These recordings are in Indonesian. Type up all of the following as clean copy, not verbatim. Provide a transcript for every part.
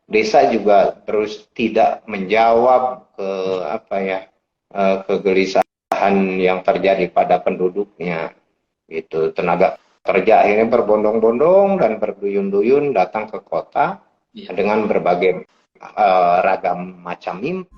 desa juga terus tidak menjawab ke apa ya, kegelisahan yang terjadi pada penduduknya. Itu tenaga kerja akhirnya berbondong-bondong dan berduyun-duyun datang ke kota dengan berbagai ragam macam mimpi.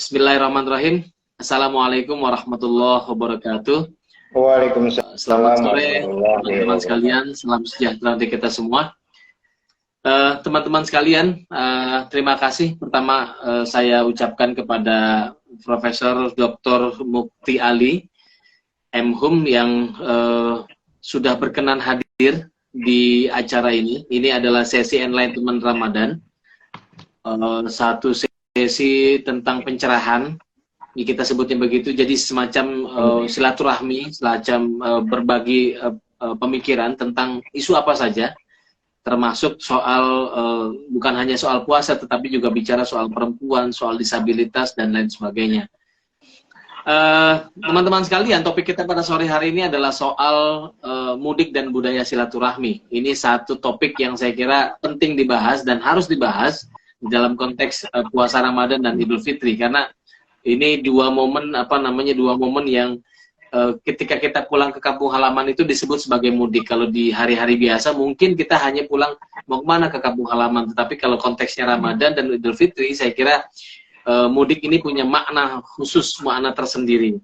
Bismillahirrahmanirrahim. Assalamualaikum warahmatullahi wabarakatuh. Waalaikumsalam Selamat sore warahmatullahi teman-teman sekalian. wabarakatuh. Salam sejahtera untuk kita semua. Teman-teman sekalian, terima kasih. Pertama saya ucapkan kepada Profesor Dr. Mukti Ali, MHum, yang sudah berkenan hadir di acara ini. Ini adalah sesi Enlightenment Ramadan. Satu sesi tentang pencerahan, kita sebutnya begitu, jadi semacam silaturahmi, semacam berbagi pemikiran tentang isu apa saja, termasuk soal bukan hanya soal puasa, tetapi juga bicara soal perempuan, soal disabilitas, dan lain sebagainya. Teman-teman sekalian, topik kita pada sore hari ini adalah soal mudik dan budaya silaturahmi. Ini satu topik yang saya kira penting dibahas dan harus dibahas dalam konteks puasa Ramadan dan Idul Fitri, karena ini dua momen yang ketika kita pulang ke kampung halaman itu disebut sebagai mudik. Kalau di hari-hari biasa mungkin kita hanya pulang mau kemana, ke kampung halaman, tetapi kalau konteksnya Ramadan dan Idul Fitri, saya kira mudik ini punya makna khusus, makna tersendiri.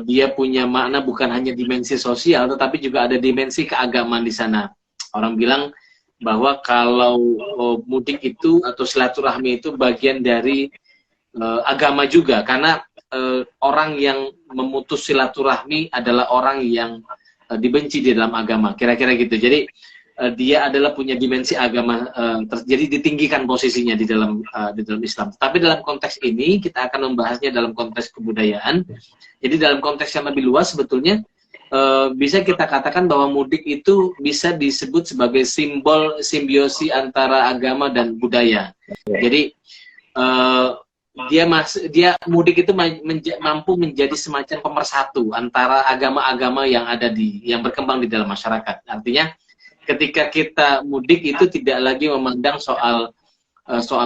Dia punya makna bukan hanya dimensi sosial, tetapi juga ada dimensi keagamaan di sana. Orang bilang bahwa kalau mudik itu atau silaturahmi itu bagian dari agama juga, karena orang yang memutus silaturahmi adalah orang yang dibenci di dalam agama, kira-kira gitu. Jadi dia adalah punya dimensi agama, jadi ditinggikan posisinya di dalam Islam. Tapi dalam konteks ini kita akan membahasnya dalam konteks kebudayaan. Jadi dalam konteks yang lebih luas sebetulnya bisa kita katakan bahwa mudik itu bisa disebut sebagai simbol simbiosi antara agama dan budaya. Jadi dia mudik itu mampu menjadi semacam pemersatu antara agama-agama yang berkembang di dalam masyarakat. Artinya ketika kita mudik itu tidak lagi memandang soal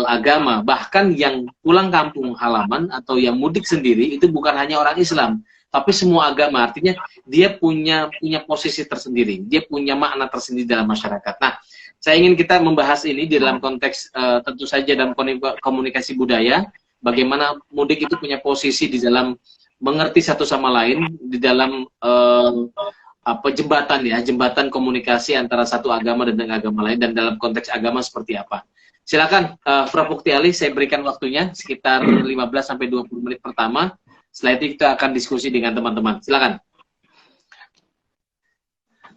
agama, bahkan yang pulang kampung halaman atau yang mudik sendiri itu bukan hanya orang Islam, tapi semua agama. Artinya dia punya posisi tersendiri, dia punya makna tersendiri dalam masyarakat. Nah, saya ingin kita membahas ini di dalam konteks tentu saja dalam komunikasi budaya. Bagaimana mudik itu punya posisi di dalam mengerti satu sama lain, di dalam jembatan komunikasi antara satu agama dengan agama lain, dan dalam konteks agama seperti apa. Silakan Prof. Mukti Ali, saya berikan waktunya sekitar 15-20 menit pertama. Setelah itu kita akan diskusi dengan teman-teman. Silakan.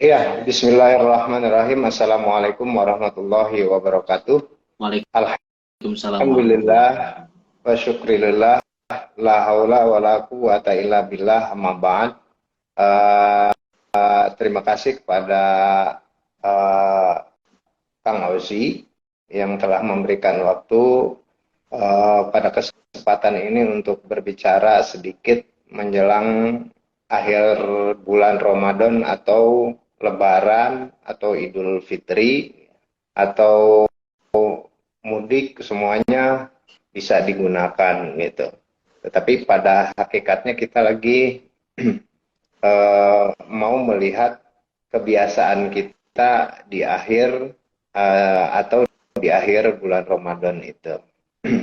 Iya, bismillahirrahmanirrahim. Assalamualaikum warahmatullahi wabarakatuh. Waalaikumsalam. Alhamdulillah wa syukrilillah, la haula wa la quwata illa billah, amma ba'd. Terima kasih kepada Kang Auzi yang telah memberikan waktu pada kesempatan ini untuk berbicara sedikit menjelang akhir bulan Ramadan atau Lebaran atau Idul Fitri atau mudik, semuanya bisa digunakan gitu. Tetapi pada hakikatnya kita lagi mau melihat kebiasaan kita di akhir atau di akhir bulan Ramadan itu.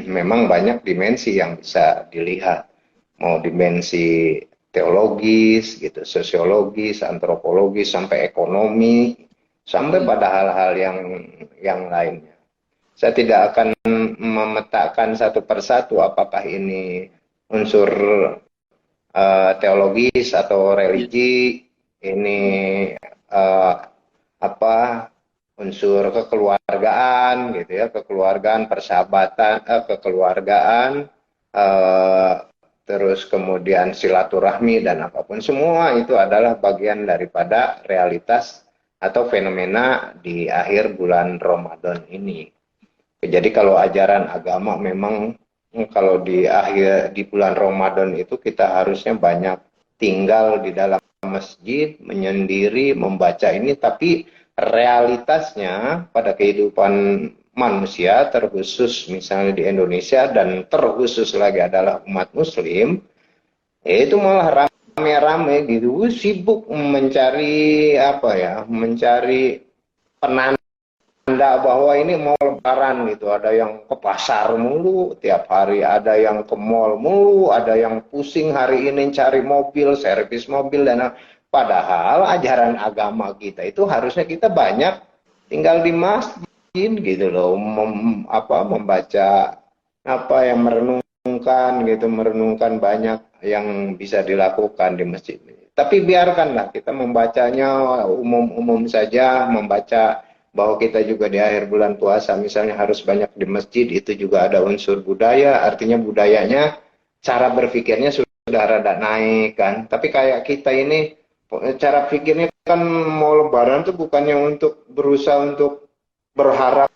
Memang banyak dimensi yang bisa dilihat, mau dimensi teologis gitu, sosiologis, antropologis, sampai ekonomi, sampai pada hal-hal yang lainnya. Saya tidak akan memetakan satu persatu apakah ini unsur teologis atau religi, ini unsur kekeluargaan gitu ya, kekeluargaan, persahabatan, kekeluargaan, terus kemudian silaturahmi dan apapun, semua itu adalah bagian daripada realitas atau fenomena di akhir bulan Ramadan ini. Jadi kalau ajaran agama memang kalau di akhir di bulan Ramadan itu kita harusnya banyak tinggal di dalam masjid, menyendiri, membaca ini, tapi realitasnya pada kehidupan manusia, terkhusus misalnya di Indonesia dan terkhusus lagi adalah umat Muslim, itu malah rame-rame gitu, sibuk mencari apa ya, mencari penanda bahwa ini mau lebaran gitu. Ada yang ke pasar mulu tiap hari, ada yang ke mall mulu, ada yang pusing hari ini cari mobil, servis mobil dan padahal ajaran agama kita itu harusnya kita banyak tinggal di masjid gitu loh, membaca apa yang merenungkan gitu, merenungkan banyak yang bisa dilakukan di masjid. Tapi biarkanlah kita membacanya umum-umum saja, membaca bahwa kita juga di akhir bulan puasa misalnya harus banyak di masjid, itu juga ada unsur budaya, artinya budayanya, cara berpikirnya sudah rada naik kan. Tapi kayak kita ini, cara pikirnya kan mau lebaran tuh bukannya untuk berusaha untuk berharap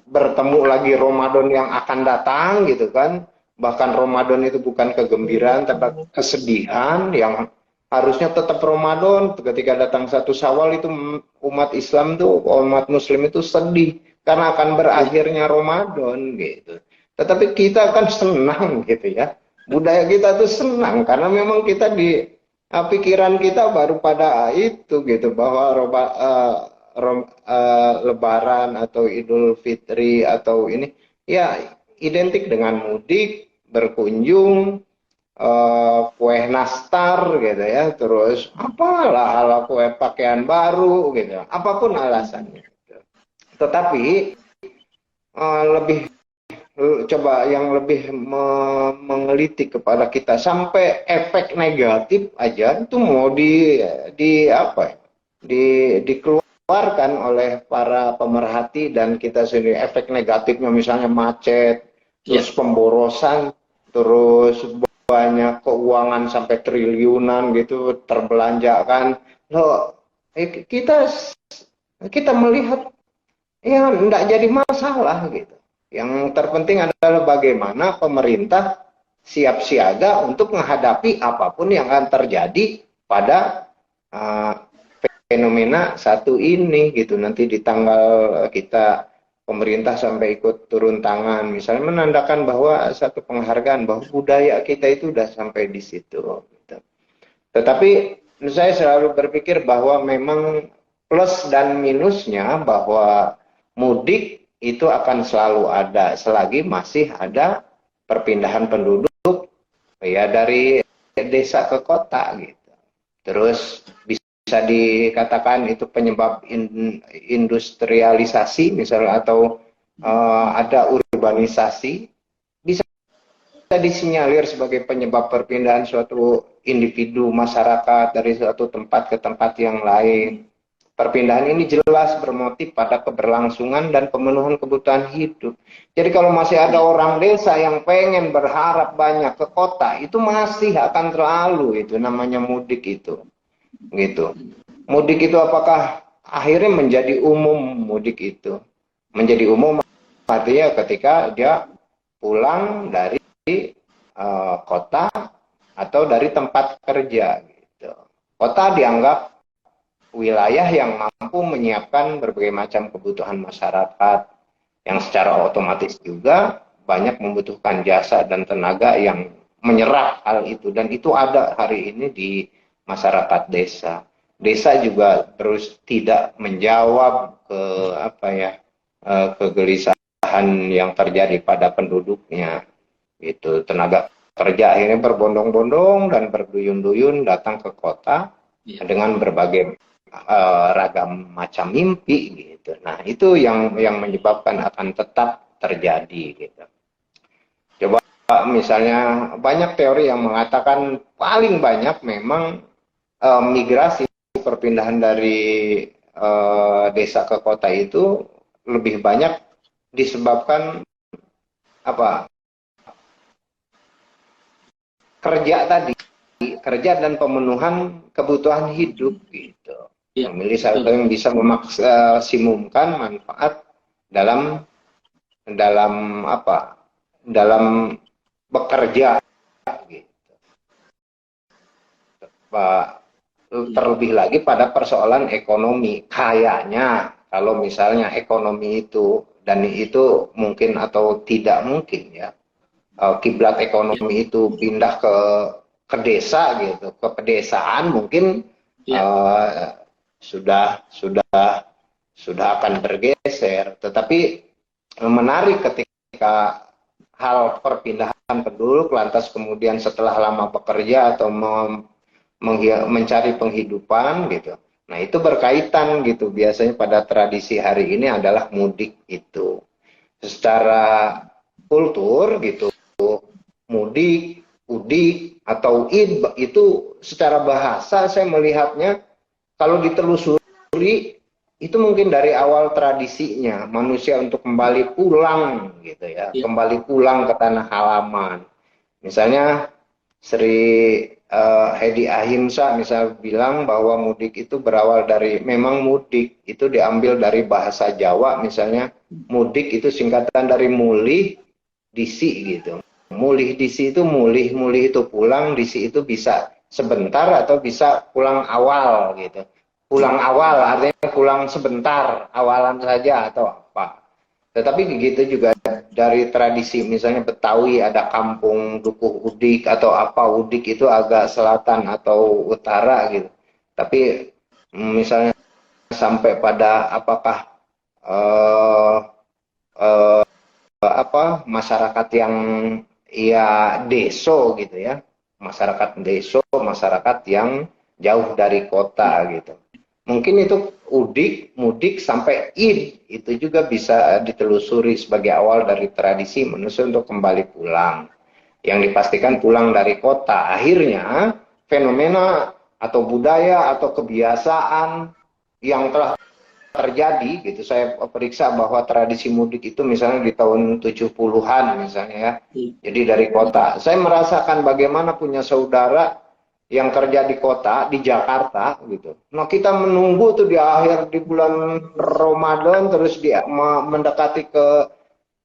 bertemu lagi Ramadan yang akan datang gitu kan. Bahkan Ramadan itu bukan kegembiraan, tapi kesedihan yang harusnya tetap Ramadan. Ketika datang satu Syawal itu umat Islam tuh, umat Muslim itu sedih karena akan berakhirnya Ramadan gitu. Tetapi kita kan senang gitu ya. Budaya kita tuh senang karena memang kita di pikiran kita baru pada itu gitu, bahwa Lebaran atau Idul Fitri atau ini ya identik dengan mudik, berkunjung, kue nastar gitu ya, terus apalah ala kue pakaian baru gitu, apapun alasannya. Tetapi lebih coba yang lebih menggelitik kepada kita sampai efek negatif aja itu mau di apa ya, dikeluarkan oleh para pemerhati dan kita sendiri. Efek negatifnya misalnya macet, terus pemborosan, terus banyak keuangan sampai triliunan gitu terbelanjakan. Loh, kita melihat ya enggak jadi masalah gitu. Yang terpenting adalah bagaimana pemerintah siap siaga untuk menghadapi apapun yang akan terjadi pada fenomena satu ini gitu. Nanti di tanggal kita pemerintah sampai ikut turun tangan, misalnya menandakan bahwa satu penghargaan bahwa budaya kita itu udah sampai di situ. Gitu. Tetapi saya selalu berpikir bahwa memang plus dan minusnya bahwa mudik itu akan selalu ada selagi masih ada perpindahan penduduk ya dari desa ke kota gitu. Terus bisa dikatakan itu penyebab industrialisasi misalnya, atau ada urbanisasi, bisa disinyalir sebagai penyebab perpindahan suatu individu masyarakat dari suatu tempat ke tempat yang lain. Perpindahan ini jelas bermotif pada keberlangsungan dan pemenuhan kebutuhan hidup. Jadi kalau masih ada orang desa yang pengen berharap banyak ke kota, itu masih akan terlalu, itu namanya mudik itu. Gitu. Mudik itu apakah akhirnya menjadi umum? Mudik itu menjadi umum artinya ketika dia pulang dari kota atau dari tempat kerja gitu. Kota dianggap wilayah yang mampu menyiapkan berbagai macam kebutuhan masyarakat yang secara otomatis juga banyak membutuhkan jasa dan tenaga yang menyerap hal itu, dan itu ada hari ini di masyarakat desa. Desa juga terus tidak menjawab ke kegelisahan yang terjadi pada penduduknya. Itu tenaga kerja ini berbondong-bondong dan berduyun-duyun datang ke kota dengan berbagai ragam macam mimpi gitu. Nah, itu yang menyebabkan akan tetap terjadi gitu. Coba misalnya banyak teori yang mengatakan paling banyak memang migrasi perpindahan dari desa ke kota itu lebih banyak disebabkan apa? Kerja dan pemenuhan kebutuhan hidup gitu. Memilih satu yang bisa memaksimumkan manfaat dalam dalam apa? Dalam bekerja gitu. Terlebih lagi pada persoalan ekonomi. Kayaknya kalau misalnya ekonomi itu, dan itu mungkin atau tidak mungkin ya, kiblat Ya, ekonomi itu pindah ke desa gitu, ke pedesaan mungkin ya, uh, sudah akan bergeser. Tetapi menarik ketika hal perpindahan penduduk lantas kemudian setelah lama bekerja atau mencari penghidupan gitu. Nah, itu berkaitan gitu. Biasanya pada tradisi hari ini adalah mudik itu. Secara kultur gitu, mudik, udik atau id itu secara bahasa saya melihatnya kalau ditelusuri itu mungkin dari awal tradisinya manusia untuk kembali pulang gitu ya, ya, kembali pulang ke tanah halaman. Misalnya Sri Hedi Ahimsa misal bilang bahwa mudik itu berawal dari, memang mudik itu diambil dari bahasa Jawa, misalnya mudik itu singkatan dari mulih disi gitu. Mulih disi itu mulih itu pulang, disi itu bisa sebentar atau bisa pulang awal gitu. Pulang awal artinya pulang sebentar, awalan saja atau apa. Tetapi begitu juga dari tradisi misalnya Betawi ada kampung Dukuh Udik atau apa, Udik itu agak selatan atau utara gitu. Tapi misalnya sampai pada apakah eh, eh, apa masyarakat yang ya deso gitu ya, masyarakat deso, masyarakat yang jauh dari kota gitu. Mungkin itu udik, mudik sampai id itu juga bisa ditelusuri sebagai awal dari tradisi manusia untuk kembali pulang. Yang dipastikan pulang dari kota. Akhirnya fenomena atau budaya atau kebiasaan yang telah terjadi gitu. Saya periksa bahwa tradisi mudik itu misalnya di tahun 70-an misalnya ya. ya, Jadi dari kota. Saya merasakan bagaimana punya saudara yang kerja di kota, di Jakarta gitu. Nah, kita menunggu tuh di akhir di bulan Ramadan terus dia mendekati ke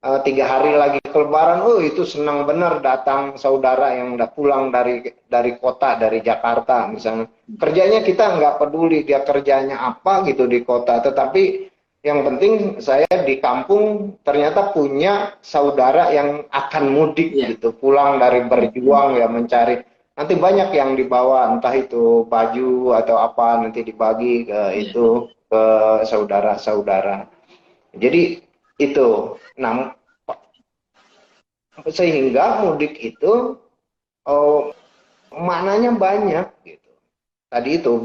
3 hari lagi ke Lebaran. Oh, itu senang benar datang saudara yang udah pulang dari kota, dari Jakarta misalnya. Kerjanya kita nggak peduli dia kerjanya apa gitu di kota, tetapi yang penting saya di kampung ternyata punya saudara yang akan mudik ya, gitu, pulang dari berjuang ya mencari. Nanti banyak yang dibawa, entah itu baju atau apa, nanti dibagi ke ya. itu ke saudara-saudara. Jadi itu. Nah, sehingga mudik itu oh, maknanya banyak gitu. Tadi itu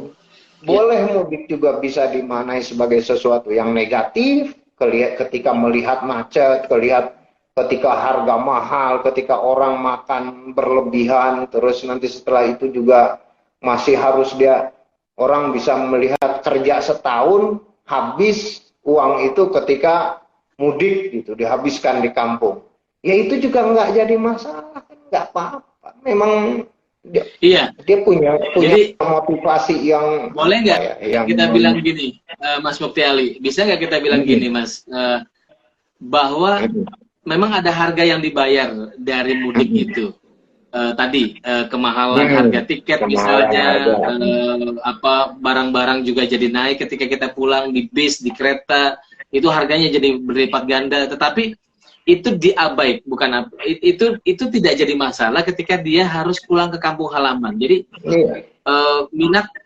Ya. boleh mudik juga bisa dimaknai sebagai sesuatu yang negatif, ketika melihat macet, ketika harga mahal, ketika orang makan berlebihan, terus nanti setelah itu juga masih harus orang bisa melihat kerja setahun habis uang itu ketika mudik gitu, dihabiskan di kampung. Ya itu juga nggak jadi masalah, nggak apa-apa. Memang dia, Iya. dia punya Jadi motivasi yang boleh apa nggak ya, yang kita bilang gini, Mas Mukti Ali, bisa nggak kita bilang gini, Mas, bahwa memang ada harga yang dibayar dari mudik itu. Tadi kemahalan harga tiket kemahalan misalnya, harga. apa barang-barang juga jadi naik ketika kita pulang di bis, di kereta, itu harganya jadi berlipat ganda. Tetapi itu diabaikan, bukan itu tidak jadi masalah ketika dia harus pulang ke kampung halaman. Jadi Iya,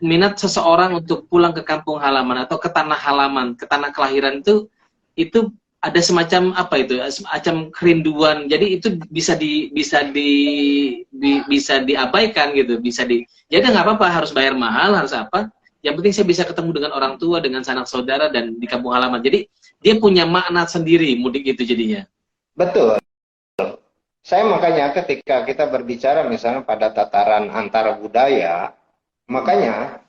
minat seseorang untuk pulang ke kampung halaman atau ke tanah halaman, ke tanah kelahiran itu ada semacam apa itu, semacam kerinduan. Jadi itu bisa diabaikan gitu, jadi nggak apa-apa harus bayar mahal, harus apa, yang penting saya bisa ketemu dengan orang tua, dengan sanak saudara dan di kampung halaman. Jadi dia punya makna sendiri mudik itu jadinya. betul. Saya makanya ketika kita berbicara misalnya pada tataran antara budaya, makanya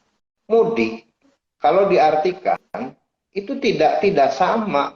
mudik kalau diartikan itu tidak sama.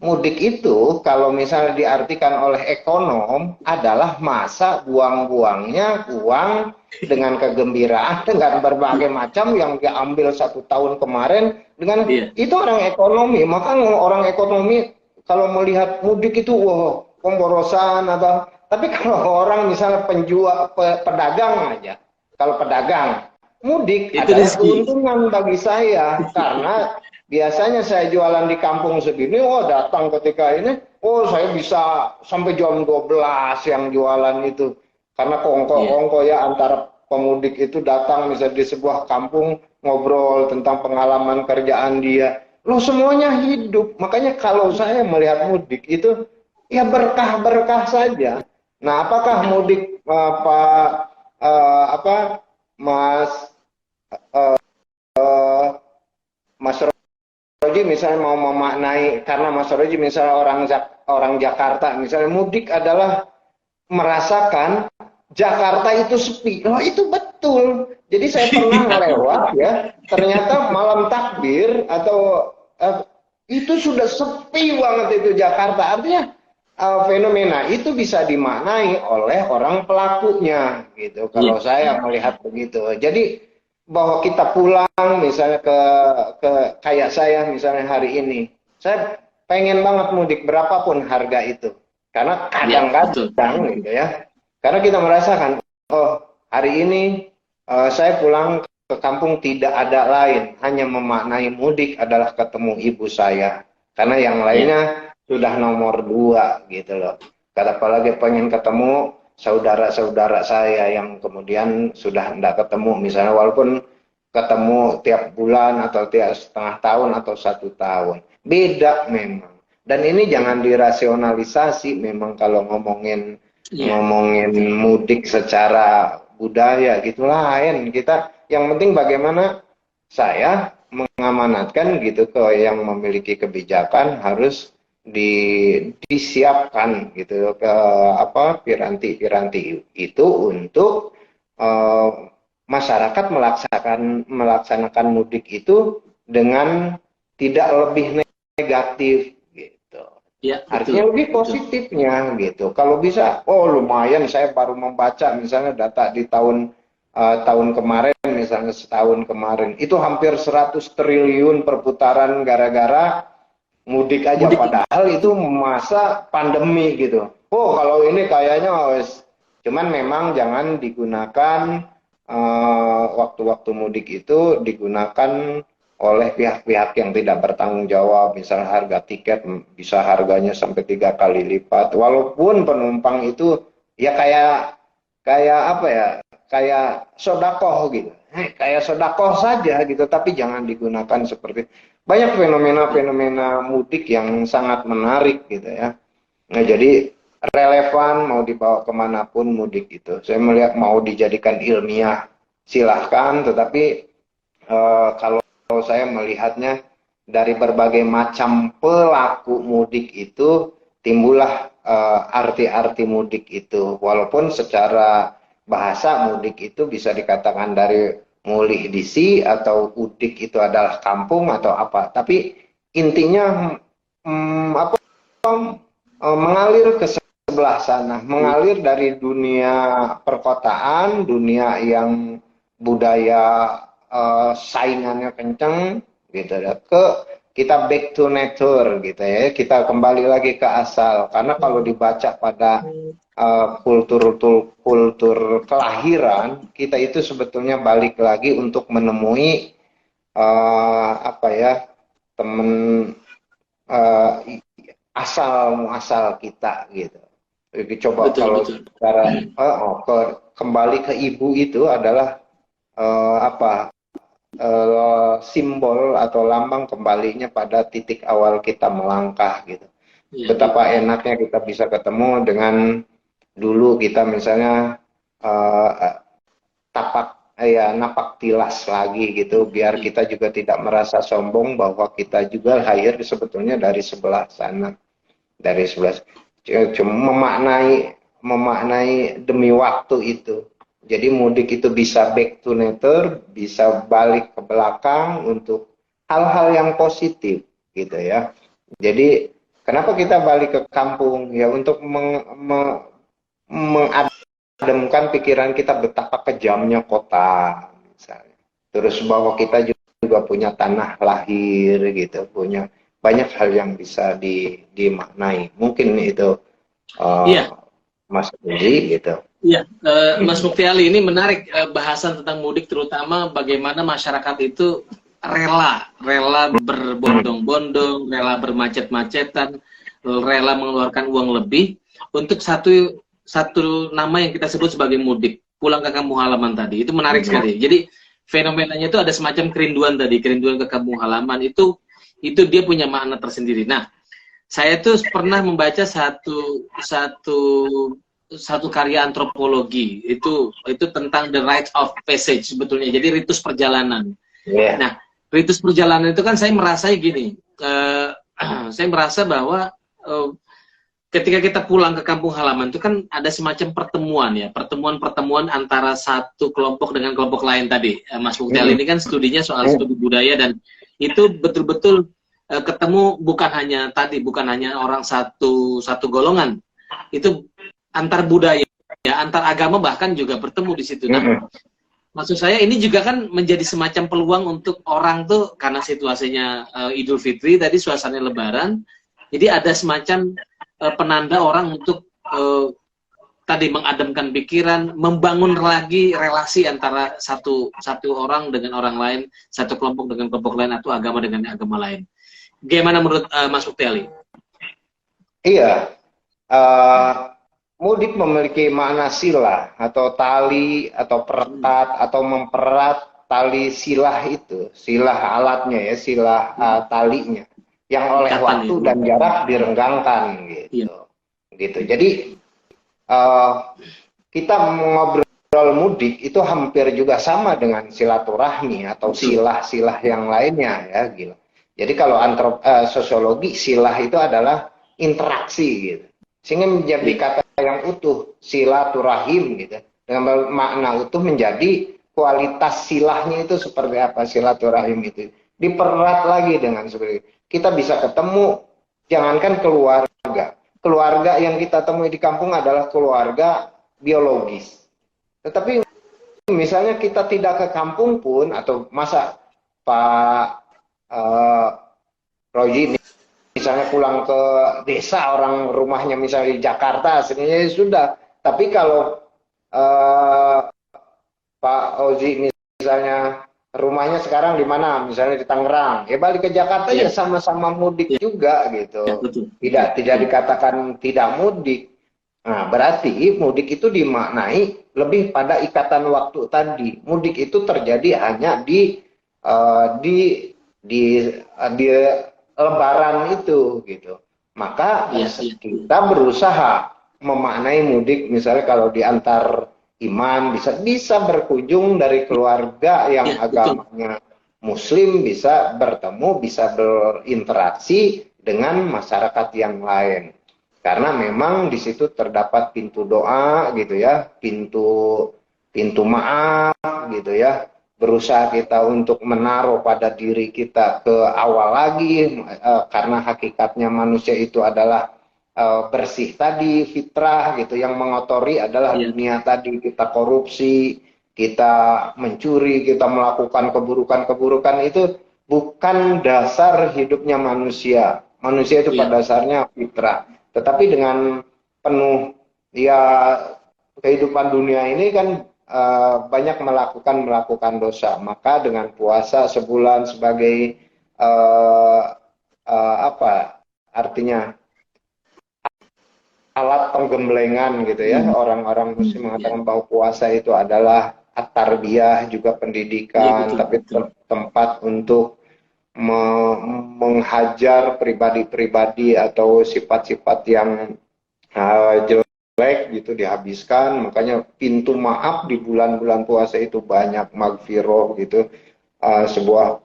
Mudik itu kalau misalnya diartikan oleh ekonom adalah masa buang-buangnya uang dengan kegembiraan, dengan berbagai macam yang diambil 1 tahun kemarin, dengan Iya. itu orang ekonomi. Maka orang ekonomi kalau melihat mudik itu wah pemborosan atau, tapi kalau orang misalnya penjual pedagang aja, kalau pedagang mudik Itu adalah rezeki. keuntungan bagi saya karena biasanya saya jualan di kampung segini, oh datang ketika ini, oh saya bisa sampai jam 12 yang jualan itu karena Iya. kongko-kongko ya antara pemudik itu datang misalnya di sebuah kampung ngobrol tentang pengalaman kerjaan dia. Loh semuanya hidup. Makanya kalau saya melihat mudik itu ya berkah-berkah saja. Nah, apakah mudik Pak apa Mas Mas Roji misalnya mau memaknai karena Mas Roji misalnya orang Jakarta misalnya mudik adalah merasakan Jakarta itu sepi. Oh, itu betul. Jadi saya pernah lewat ya, ternyata malam takbir atau itu sudah sepi banget itu Jakarta. Artinya fenomena itu bisa dimaknai oleh orang pelakunya gitu. Iya. Kalau saya melihat begitu. Jadi bahwa kita pulang misalnya ke kayak saya misalnya hari ini, saya pengen banget mudik berapapun harga itu. Karena Iya, betul. kadang-kadang gitu ya, karena kita merasakan, oh hari ini saya pulang ke kampung tidak ada lain, hanya memaknai mudik adalah ketemu ibu saya. Karena yang Iya. lainnya sudah nomor dua gitu loh. Kata apalagi pengen ketemu saudara-saudara saya yang kemudian sudah tidak ketemu, misalnya walaupun ketemu tiap bulan atau tiap setengah tahun atau 1 tahun. Beda memang. Dan ini jangan dirasionalisasi memang kalau ngomongin Iya. ngomongin mudik secara budaya gitu lain. Kita yang penting bagaimana saya mengamanatkan gitu ke yang memiliki kebijakan harus disiapkan gitu ke apa piranti-piranti itu untuk eh, masyarakat melaksanakan mudik itu dengan tidak lebih negatif gitu. Iya, betul. Artinya lebih Betul. positifnya gitu. Kalau bisa, oh lumayan saya baru membaca misalnya data di tahun kemarin misalnya setahun kemarin itu hampir 100 triliun perputaran gara-gara mudik aja Mudik ini. padahal itu masa pandemi gitu. Oh kalau ini kayaknya cuman memang jangan digunakan waktu-waktu mudik itu digunakan oleh pihak-pihak yang tidak bertanggung jawab, misalnya harga tiket bisa harganya sampai 3 kali lipat, walaupun penumpang itu ya kayak kayak apa ya, kayak sodakoh gitu, kayak sodakoh saja gitu, tapi jangan digunakan seperti banyak fenomena-fenomena mudik yang sangat menarik gitu ya. Nah jadi relevan mau dibawa kemanapun mudik itu, saya melihat mau dijadikan ilmiah silahkan, tetapi kalau saya melihatnya dari berbagai macam pelaku mudik itu timbullah arti-arti mudik itu. Walaupun secara bahasa mudik itu bisa dikatakan dari mulih disi atau udik itu adalah kampung atau apa. Tapi intinya apa mengalir ke sebelah sana, mengalir dari dunia perkotaan, dunia yang budaya saingannya kenceng gitu ya, ke kita back to nature gitu ya, kita kembali lagi ke asal karena kalau dibaca pada kultur kelahiran kita itu sebetulnya balik lagi untuk menemui apa ya temen uh, asal muasal kita gitu. Jadi coba Betul, kalau betul. secara kembali ke ibu itu adalah apa simbol atau lambang kembalinya pada titik awal kita melangkah gitu. Iya, Betapa ibu. enaknya kita bisa ketemu dengan dulu kita misalnya uh, napak tilas lagi gitu biar Iya. kita juga tidak merasa sombong bahwa kita juga lahir sebetulnya dari sebelah sana, dari sebelah cuma memaknai demi waktu itu. Jadi mudik itu bisa back to nature, bisa balik ke belakang untuk hal-hal yang positif gitu ya. Jadi kenapa kita balik ke kampung ya untuk mengademkan pikiran kita betapa kejamnya kota misalnya. Terus bahwa kita juga punya tanah lahir gitu, punya banyak hal yang bisa dimaknai. Mungkin itu Iya, Mas Uzi gitu. iya. Mas Mukti Ali, ini menarik bahasan tentang mudik, terutama bagaimana masyarakat itu rela berbondong-bondong, rela bermacet-macetan, rela mengeluarkan uang lebih untuk satu nama yang kita sebut sebagai mudik, pulang ke kampung halaman tadi. Itu menarik sekali. Jadi fenomenanya itu ada semacam kerinduan tadi, kerinduan ke kampung halaman itu dia punya makna tersendiri. Nah, saya tuh pernah membaca satu karya antropologi itu tentang the rites of passage sebetulnya. Jadi ritus perjalanan. Yeah. Nah, ritus perjalanan itu kan saya merasa gini. Saya merasa bahwa ketika kita pulang ke kampung halaman itu kan ada semacam pertemuan ya, pertemuan antara satu kelompok dengan kelompok lain tadi. Mas Mukti Ali ini kan studinya soal studi budaya, dan itu betul-betul ketemu bukan hanya orang satu golongan. Itu antar budaya, ya, antar agama bahkan juga bertemu di situ. Nah, maksud saya ini juga kan menjadi semacam peluang untuk orang tuh, karena situasinya Idul Fitri tadi, suasananya Lebaran, jadi ada semacam penanda orang untuk tadi mengademkan pikiran, membangun lagi relasi antara satu orang dengan orang lain, satu kelompok dengan kelompok lain, atau agama dengan agama lain. Gimana menurut Mas Mukti Ali? Iya. Mudik memiliki makna silah atau tali atau perekat atau mempererat tali silah itu, silah alatnya ya, silah talinya yang oleh waktu dan jarak direnggangkan gitu. Gitu. Jadi kita ngobrol mudik itu hampir juga sama dengan silaturahmi atau silah-silah yang lainnya ya gitu. Jadi kalau sosiologi, silah itu adalah interaksi gitu. Sehingga menjadi kata yang utuh, silaturahim gitu. Dengan makna utuh menjadi kualitas silahnya itu seperti apa, silaturahim itu. Dipererat lagi dengan seperti itu. Kita bisa ketemu, jangankan keluarga. Keluarga yang kita temui di kampung adalah keluarga biologis. Tetapi misalnya kita tidak ke kampung pun, atau masa Pak Roji ini misalnya pulang ke desa, orang rumahnya misalnya di Jakarta, sebenarnya sudah. Tapi kalau Pak Ozi misalnya rumahnya sekarang di mana, misalnya di Tangerang, ya balik ke Jakarta ya sama-sama mudik juga gitu. Tidak dikatakan tidak mudik. Nah, berarti mudik itu dimaknai lebih pada ikatan waktu tadi. Mudik itu terjadi hanya di Lebaran itu gitu. Maka kita berusaha memaknai mudik, misalnya kalau di antar iman bisa berkunjung dari keluarga yang agamanya Muslim, bisa bertemu, bisa berinteraksi dengan masyarakat yang lain. Karena memang di situ terdapat pintu doa gitu ya, pintu maaf gitu ya. Berusaha kita untuk menaruh pada diri kita ke awal lagi, karena hakikatnya manusia itu adalah bersih tadi, fitrah gitu. Yang mengotori adalah dunia tadi. Kita korupsi, kita mencuri, kita melakukan keburukan-keburukan, itu bukan dasar hidupnya manusia. Manusia itu pada dasarnya fitrah. Tetapi dengan penuh ya kehidupan dunia ini kan banyak melakukan dosa. Maka dengan puasa sebulan sebagai apa artinya, alat penggemblengan gitu ya. Orang-orang Muslim mengatakan bahwa puasa itu adalah at-tarbiyah, juga pendidikan, tapi tempat untuk menghajar pribadi-pribadi atau sifat-sifat yang jelek gitu dihabiskan. Makanya pintu maaf di bulan-bulan puasa itu banyak, magfiroh gitu, sebuah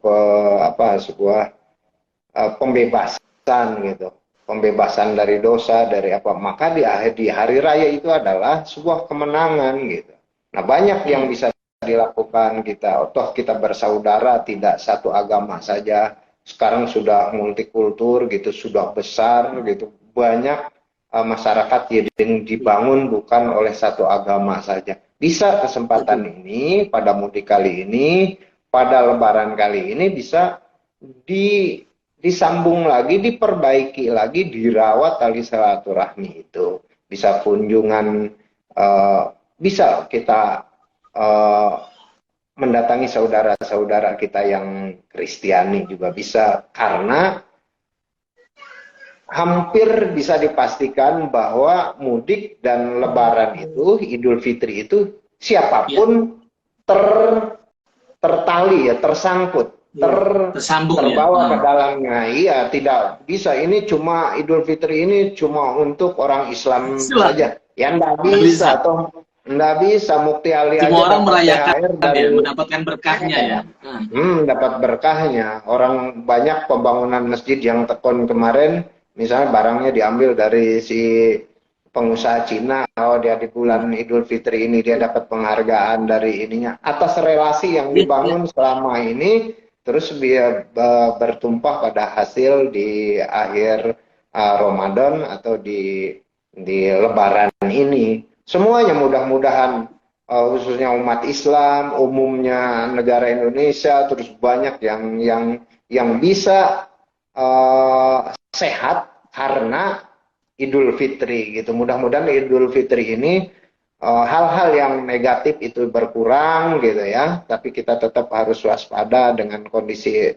pembebasan gitu, pembebasan dari dosa, dari apa. Maka di hari raya itu adalah sebuah kemenangan gitu. Nah, banyak yang bisa dilakukan kita. Toh kita bersaudara, tidak satu agama saja. Sekarang sudah multikultur gitu, sudah besar gitu. Banyak masyarakat yang dibangun bukan oleh satu agama saja. Bisa kesempatan ini pada mudik kali ini, pada Lebaran kali ini bisa disambung lagi, diperbaiki lagi, dirawat tali silaturahmi itu. Bisa kunjungan, bisa kita eh, mendatangi saudara-saudara kita yang Kristiani juga bisa, karena hampir bisa dipastikan bahwa mudik dan Lebaran itu, Idul Fitri itu, siapapun ter tertali ya, tersangkut, tersambung ya. terbawa ke dalamnya. Iya, tidak bisa ini cuma Idul Fitri ini cuma untuk orang Islam saja. Ya enggak bisa, toh enggak bisa. Mukti Ali semua aja orang dapat merayakan THR dari ya, mendapatkan berkahnya ya. dapat berkahnya. Orang banyak pembangunan masjid yang tekun kemarin, misalnya barangnya diambil dari si pengusaha Cina, oh dia di bulan Idul Fitri ini dia dapat penghargaan dari ininya atas relasi yang dibangun selama ini, terus dia bertumpah pada hasil di akhir Ramadan atau di Lebaran ini. Semuanya mudah-mudahan, khususnya umat Islam, umumnya negara Indonesia, terus banyak yang bisa sehat karena Idul Fitri gitu. Mudah-mudahan Idul Fitri ini hal-hal yang negatif itu berkurang gitu ya. Tapi kita tetap harus waspada dengan kondisi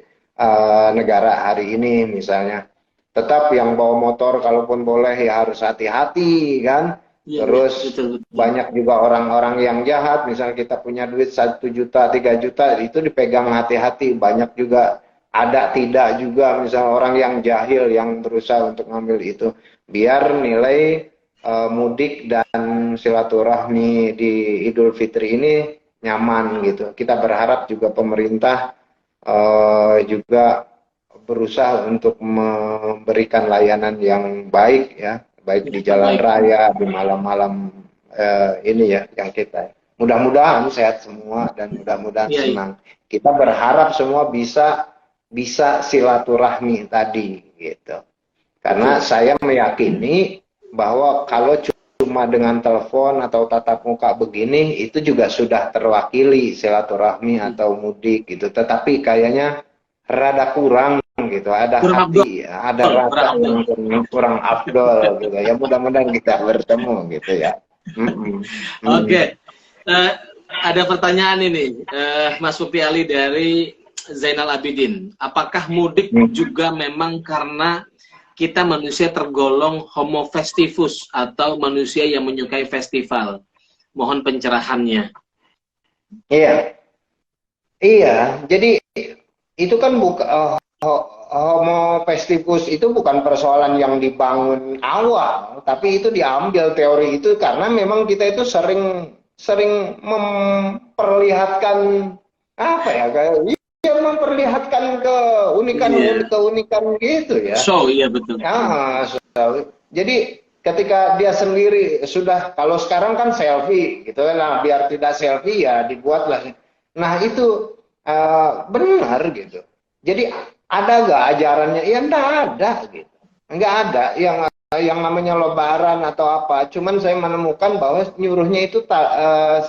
negara hari ini misalnya. Tetap yang bawa motor kalaupun boleh ya harus hati-hati kan. Ya, Terus betul. banyak juga orang-orang yang jahat. Misalnya kita punya duit 1 juta, 3 juta itu dipegang hati-hati. Banyak juga ada tidak juga misalnya orang yang jahil yang berusaha untuk ngambil itu, biar nilai mudik dan silaturahmi di Idul Fitri ini nyaman gitu. Kita berharap juga pemerintah juga berusaha untuk memberikan layanan yang baik ya, baik di jalan raya, di malam-malam ini ya yang kita. Mudah-mudahan sehat semua dan mudah-mudahan senang. Kita berharap semua bisa silaturahmi tadi gitu. Karena saya meyakini bahwa kalau cuma dengan telepon atau tatap muka begini itu juga sudah terwakili silaturahmi atau mudik gitu. Tetapi kayaknya rada kurang gitu, ada hati, ada rasa yang kurang afdol gitu ya. Mudah-mudahan kita bertemu gitu ya. Oke. Ada pertanyaan ini, Mas Mufti Ali dari Zainal Abidin. Apakah mudik juga memang karena kita manusia tergolong homo festivus atau manusia yang menyukai festival? Mohon pencerahannya. Iya. Iya, jadi itu kan bukan homo festivus itu bukan persoalan yang dibangun awal, tapi itu diambil teori itu karena memang kita itu sering memperlihatkan apa ya, kayak memperlihatkan keunikan gitu ya. So, iya betul. Jadi ketika dia sendiri sudah, kalau sekarang kan selfie gitu kan, nah biar tidak selfie ya dibuatlah. Nah itu benar gitu. Jadi ada nggak ajarannya? Ya nggak ada gitu. Nggak ada yang namanya lebaran atau apa. Cuman saya menemukan bahwa nyuruhnya itu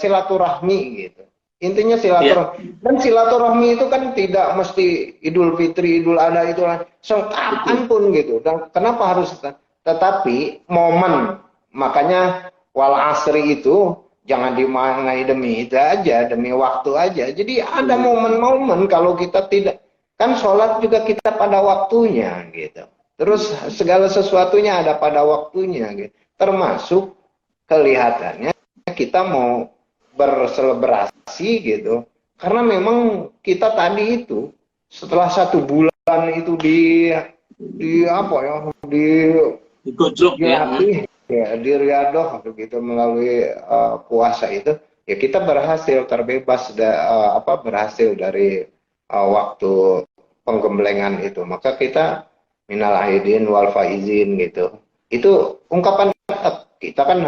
silaturahmi gitu. Intinya silaturahmi. Dan silaturahmi itu kan tidak mesti Idul Fitri, Idul Adha itu kapan pun gitu. Dan kenapa harus? Tetapi momen, makanya wal asri itu jangan dimaknai demi itu aja, demi waktu aja. Jadi ada momen-momen kalau kita tidak, kan sholat juga kita pada waktunya gitu. Terus segala sesuatunya ada pada waktunya gitu. Termasuk kelihatannya kita mau berselebrasi gitu. Karena memang kita tadi itu setelah 1 bulan itu di apa ya, digojlok ya, di riadoh begitu melalui puasa itu, ya kita berhasil terbebas berhasil dari waktu penggemblengan itu. Maka kita minal aidin wal faizin gitu. Itu ungkapan kita kan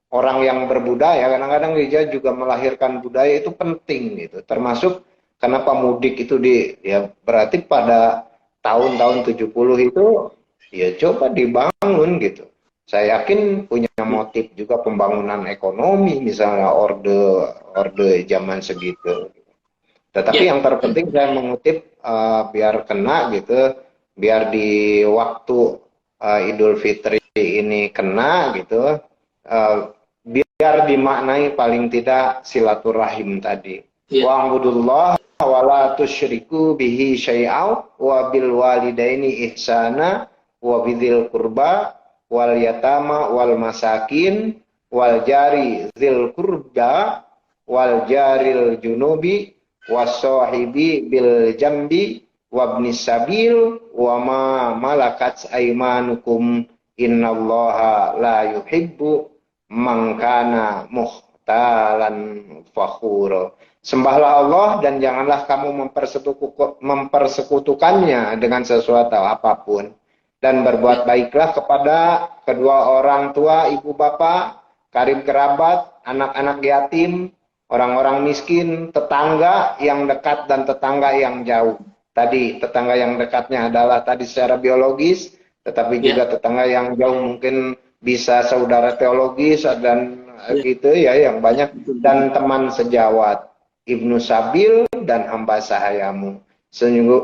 orang yang berbudaya, kadang-kadang gereja juga melahirkan budaya itu penting gitu. Termasuk kenapa mudik itu ya berarti pada tahun-tahun 70 itu ya coba dibangun gitu. Saya yakin punya motif juga pembangunan ekonomi, misalnya orde zaman segitu. Tetapi yang terpenting saya mengutip biar kena gitu, biar di waktu Idul Fitri ini kena gitu, biar dimaknai paling tidak silaturahim tadi. Wa'budullah wa la tusyriku bihi syai'aw wa bil walidaini ihsana wa bidzil qurba wal yatama wal masakin wal jari dzil qurba wal jaril junubi wasohibi bil jambi wabnis sabil wa ma malakat aimanukum innallaha la yuhibbu man kana muhtalan fakhura. Sembahlah Allah dan janganlah kamu mempersekutukannya dengan sesuatu apapun, dan berbuat baiklah kepada kedua orang tua, ibu bapak, karib kerabat, anak-anak yatim, orang-orang miskin, tetangga yang dekat dan tetangga yang jauh. Tadi tetangga yang dekatnya adalah tadi secara biologis, tetapi juga tetangga yang jauh mungkin bisa saudara teologis dan gitu ya, yang banyak, dan teman sejawat, ibnu sabil dan hamba sahayamu.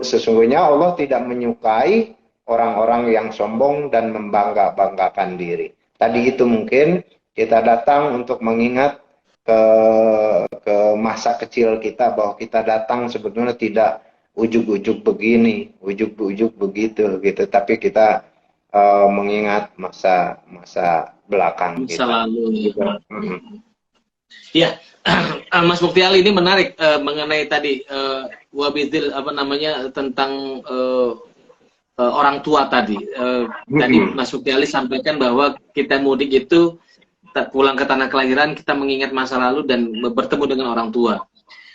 Sesungguhnya Allah tidak menyukai orang-orang yang sombong dan membangga-banggakan diri. Tadi itu mungkin kita datang untuk mengingat ke masa kecil kita, bahwa kita datang sebetulnya tidak ujuk-ujuk begini, ujuk-ujuk begitu gitu, tapi kita mengingat masa belakang masa kita. Lalu. Gitu. Ya, Mas Mufti Ali, ini menarik mengenai tadi wabidil tentang orang tua tadi. Tadi Mas Mufti Ali sampaikan bahwa kita mudik itu pulang ke tanah kelahiran, kita mengingat masa lalu dan bertemu dengan orang tua.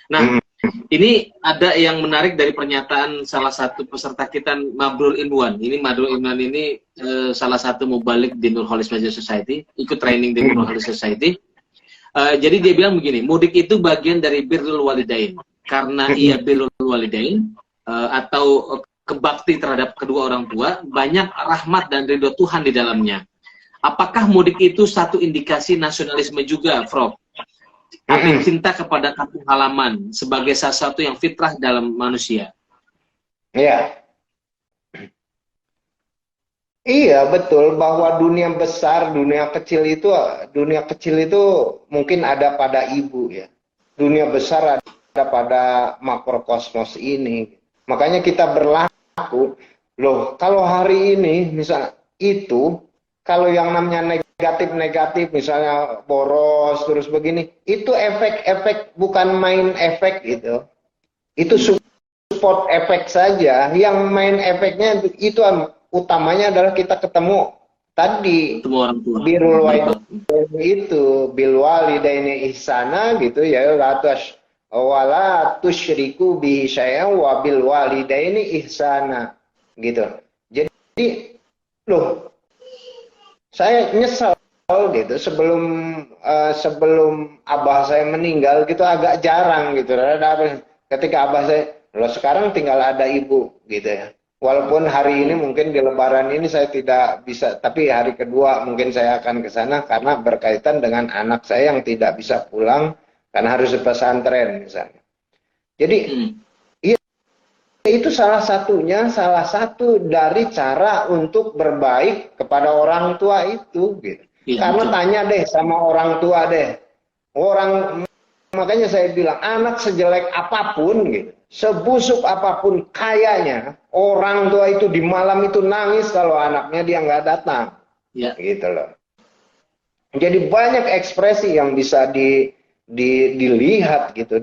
Nah, ini ada yang menarik dari pernyataan salah satu peserta kita, Mabrur Inwan. Ini Mabrur Inwan ini salah satu mubalik di Nur Holis Masjid Society, ikut training di Nur Holis Society. Jadi dia bilang begini, mudik itu bagian dari birrul walidain. Karena ia birrul walidain atau kebakti terhadap kedua orang tua, banyak rahmat dan ridho Tuhan di dalamnya. Apakah mudik itu satu indikasi nasionalisme juga, Prof? Atau cinta kepada kampung halaman sebagai sesuatu yang fitrah dalam manusia? Iya. Iya, betul, bahwa dunia besar, dunia kecil itu mungkin ada pada ibu ya. Dunia besar ada pada makrokosmos ini. Makanya kita berlaku, loh, kalau hari ini misalnya itu, kalau yang namanya negatif-negatif, misalnya boros terus begini, itu efek-efek, bukan main efek gitu. Itu support efek saja. Yang main efeknya itu utamanya adalah kita ketemu tadi birrul walidaini itu, bil walidaini ihsana gitu ya, wala tusyriku bihi syai'an wa bil walidaini ihsana gitu. Jadi loh, saya nyesal gitu sebelum abah saya meninggal gitu, agak jarang gitu. Ketika abah saya, loh sekarang tinggal ada ibu gitu ya. Walaupun hari ini mungkin di lebaran ini saya tidak bisa, tapi hari kedua mungkin saya akan ke sana karena berkaitan dengan anak saya yang tidak bisa pulang karena harus di pesantren misalnya. Jadi itu salah satu dari cara untuk berbaik kepada orang tua itu gitu. Karena tanya deh sama orang tua deh. Makanya saya bilang, anak sejelek apapun gitu, sebusuk apapun kayanya, orang tua itu di malam itu nangis kalau anaknya dia nggak datang. Gitu loh. Jadi banyak ekspresi yang bisa dilihat gitu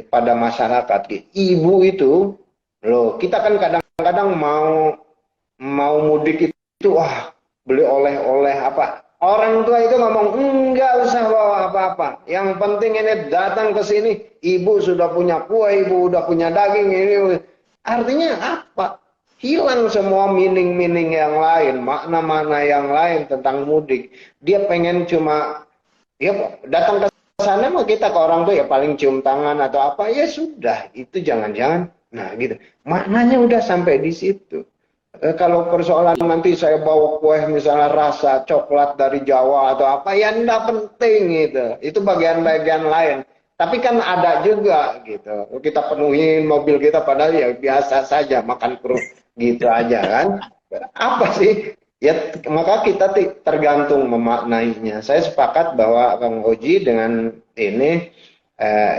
pada masyarakat. Ibu itu, loh, kita kan kadang-kadang mau mudik itu, beli oleh-oleh apa. Orang tua itu ngomong, enggak usah bawa apa-apa. Yang penting ini datang ke sini, ibu sudah punya kue, ibu sudah punya daging ini. Artinya apa? Hilang semua meaning-meaning yang lain, makna-makna yang lain tentang mudik. Dia pengen cuma, ya datang ke sana mau kita ke orang tua ya paling cium tangan atau apa, ya sudah, itu jangan-jangan. Nah gitu, maknanya udah sampai di situ. Kalau persoalan nanti saya bawa kue misalnya rasa coklat dari Jawa atau apa, ya enggak penting gitu. Itu bagian-bagian lain. Tapi kan ada juga gitu. Kita penuhin mobil kita padahal ya biasa saja makan kerupuk. gitu aja kan. Apa sih? Ya, maka kita tergantung memaknainya. Saya sepakat bahwa Kang Oji dengan ini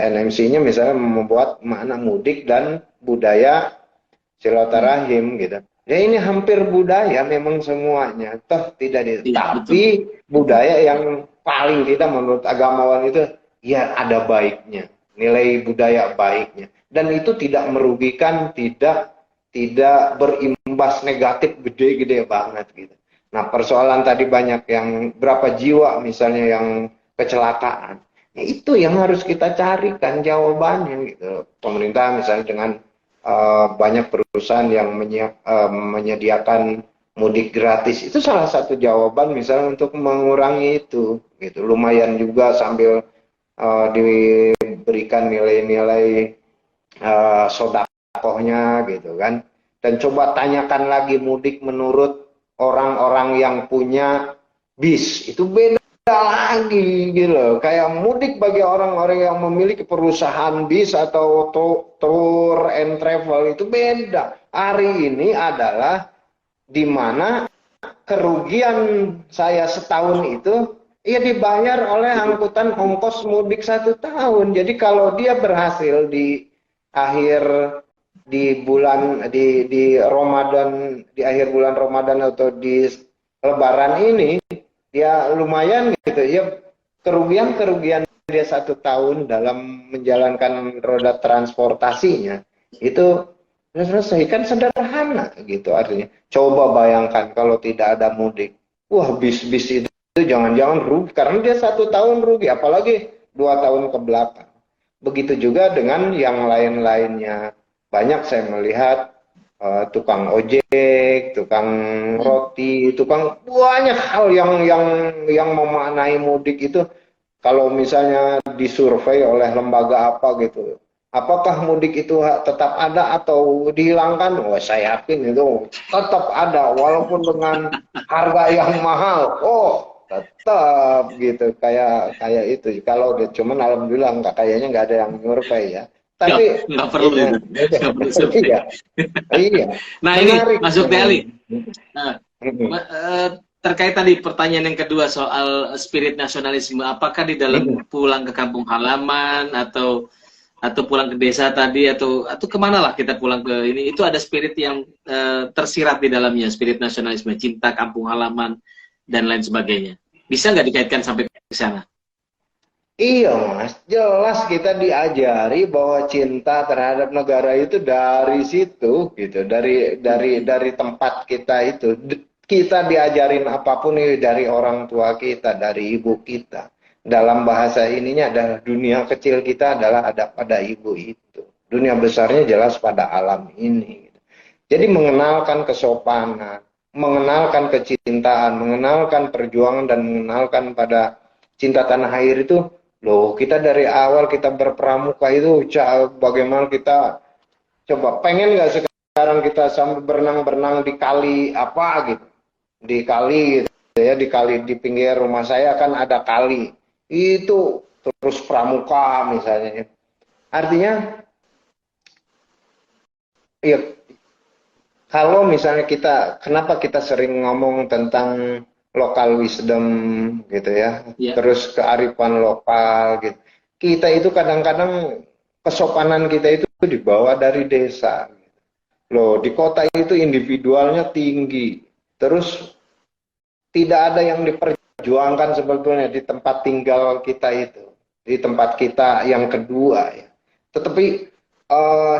NMC-nya misalnya membuat makna mudik dan budaya silaturahim gitu. Ya ini hampir budaya memang semuanya. Toh tidak Iya, betul. tapi budaya yang paling kita menurut agamawan itu ya ada baiknya, nilai budaya baiknya. Dan itu tidak merugikan, tidak berimbas negatif gede-gede banget gitu. Nah, persoalan tadi banyak yang berapa jiwa misalnya yang kecelakaan. Ya, itu yang harus kita carikan jawabannya gitu. Pemerintah misalnya dengan banyak perusahaan yang menyediakan mudik gratis itu salah satu jawaban misalnya untuk mengurangi itu gitu. Lumayan juga sambil diberikan nilai-nilai sodakohnya gitu kan. Dan coba tanyakan lagi mudik menurut orang-orang yang punya bis itu beda lagi gitu loh. Kayak mudik bagi orang-orang yang memiliki perusahaan bis atau tour and travel itu beda. Hari ini adalah di mana kerugian saya setahun itu ia dibayar oleh angkutan ongkos mudik 1 tahun. Jadi kalau dia berhasil di akhir di bulan di Ramadan, di akhir bulan Ramadan atau di Lebaran ini ya lumayan gitu ya, kerugian dia 1 tahun dalam menjalankan roda transportasinya itu selesai kan, sederhana gitu. Artinya coba bayangkan kalau tidak ada mudik, wah bis-bis itu jangan-jangan rugi karena dia 1 tahun rugi, apalagi 2 tahun ke belakang. Begitu juga dengan yang lain-lainnya. Banyak saya melihat tukang ojek, tukang roti, tukang banyak hal yang memaknai mudik itu. Kalau misalnya disurvei oleh lembaga apa gitu, apakah mudik itu tetap ada atau dihilangkan? Wah, saya yakin itu tetap ada, walaupun dengan harga yang mahal. Oh, tetap gitu, kayak itu. Kalau dia cuman alhamdulillah kayaknya nggak ada yang survei ya. Tapi nggak perlu itu, nggak perlu survei. iya, iya. Nah Menarik ini Mas Sukti. Nah, mm-hmm. terkait tadi pertanyaan yang kedua soal spirit nasionalisme, apakah di dalam pulang ke kampung halaman atau pulang ke desa tadi atau kemana lah kita pulang ke ini, itu ada spirit yang tersirat di dalamnya, spirit nasionalisme, cinta kampung halaman dan lain sebagainya. Bisa nggak dikaitkan sampai ke sana? Iya Mas, jelas kita diajari bahwa cinta terhadap negara itu dari situ gitu, dari tempat kita itu. Kita diajarin apapun ini dari orang tua kita, dari ibu kita. Dalam bahasa ininya adalah dunia kecil kita adalah ada pada ibu itu. Dunia besarnya jelas pada alam ini. Jadi mengenalkan kesopanan, mengenalkan kecintaan, mengenalkan perjuangan dan mengenalkan pada cinta tanah air itu. Loh, kita dari awal kita berpramuka itu bagaimana kita coba pengen nggak sekarang kita sampai berenang-berenang di kali apa gitu, di kali gitu ya, di kali di pinggir rumah saya kan ada kali itu terus pramuka misalnya. Artinya ya kalau misalnya kenapa kita sering ngomong tentang local wisdom gitu ya, terus kearifan lokal gitu. Kita itu kadang-kadang kesopanan kita itu dibawa dari desa. Loh, di kota itu individualnya tinggi. Terus tidak ada yang diperjuangkan sebetulnya di tempat tinggal kita itu. Di tempat kita yang kedua ya. Tetapi